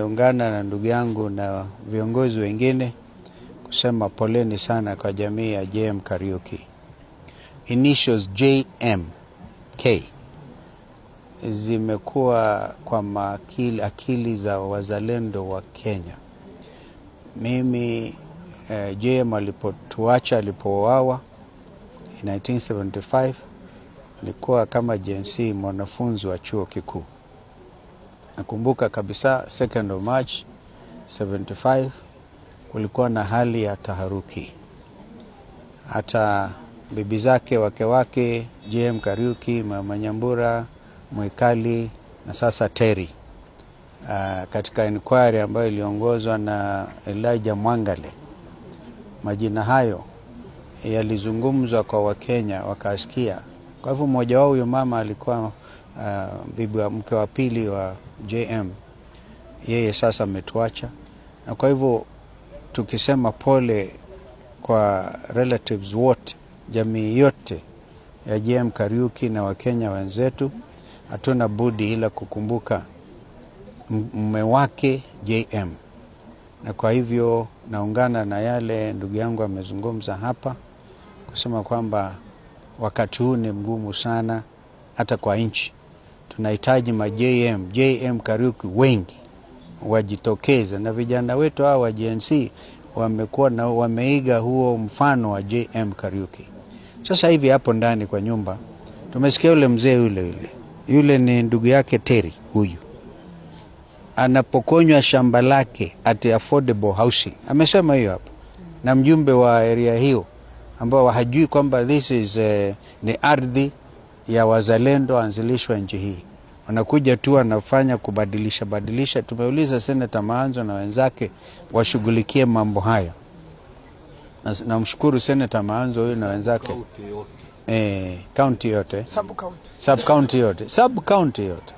Ungana na ndugu yangu na viongozi wengine kusema poleni sana kwa jamii ya JM Kariuki. Initials JMK zimekuwa kwa akili za wazalendo wa Kenya. Mimi JM alipotuacha, alipouawa 1975, alikuwa kama JNC mwanafunzi wa chuo kikuu. Nakumbuka kabisa 2nd of March 75 kulikuwa na hali ya taharuki. Hata bibi zake, wake JM Kariuki, Mama Nyambura, Mwikali na sasa Terry, katika inquiry ambayo iliongozwa na Elijah Mwangale, majina hayo yalizungumzwa kwa Wakenya wakasikia. Kwa hivyo mmoja wao, huyo mama alikuwa bibi wa mke wa pili wa JM. Yeye sasa ametuacha, na kwa hivyo tukisema pole kwa relatives wote, jamii yote ya JM Kariuki na Wakenya wenzetu, hatuna budi ila kukumbuka mume wake JM. Na kwa hivyo naungana na yale ndugu yangu amezungumza hapa kusema kwamba wakati huu ni mgumu sana hata kwa nchi. Tunahitaji JM Kariuki wengi wajitokeze, na vijana wetu hao wa JNC wamekuwa na wameiga huo mfano wa JM Kariuki. Sasa hivi hapo ndani kwa nyumba tumesikia yule mzee yule ni ndugu yake Terry, huyu anapokonywa shamba lake at affordable housing. Amesema hiyo hapo, na mjumbe wa area hiyo ambao hajui kwamba this is ni ardhi ya wazalendo anzilishwa nchi hii. Wanakuja tu wanafanya kubadilisha. Tumeuliza Senator Maanzo na wenzake washughulikie mambo haya. Namshukuru Senator Maanzo huyu na wenzake. County yote, sub county yote.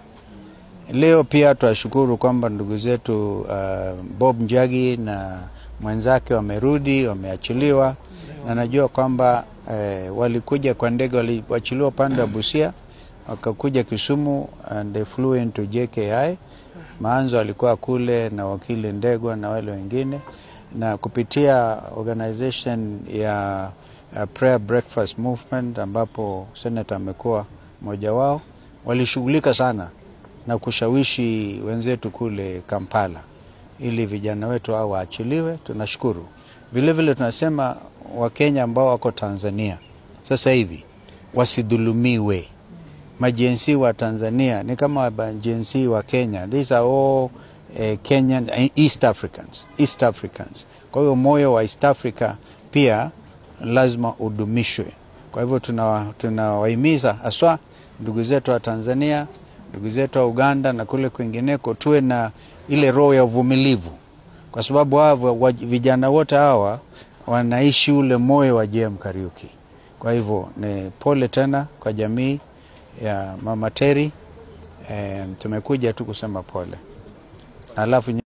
Leo pia tunashukuru kwamba ndugu zetu Bob Njagi na mwenzake wamerudi, wameachiliwa, na najua kwamba walikuja kwa ndege, waliachiliwa pande ya Busia wakakuja Kisumu and they flew into JKI. Maanzo alikuwa kule na wakili Ndegwa na wale wengine, na kupitia organization ya Prayer Breakfast Movement ambapo Senator amekuwa mmoja wao, walishughulika sana na kushawishi wenzetu kule Kampala ili vijana wetu hao waachiliwe. Tunashukuru. Vile vile tunasema Wakenya ambao wako Tanzania sasa hivi wasidhulumiwe. Majensi wa Tanzania ni kama majensi wa Kenya. These are all Kenyan East Africans. Kwa hiyo moyo wa East Africa pia lazima udumishwe. Kwa hivyo tunawahimiza haswa ndugu zetu wa Tanzania, ndugu zetu wa Uganda na kule kwingineko, tuwe na ile roho ya uvumilivu, kwa sababu hawa vijana wote hawa wanaishi ule moyo wa JM Kariuki. Kwa hivyo ni pole tena kwa jamii ya Mama Terry. Tumekuja tu kusema pole. Alafu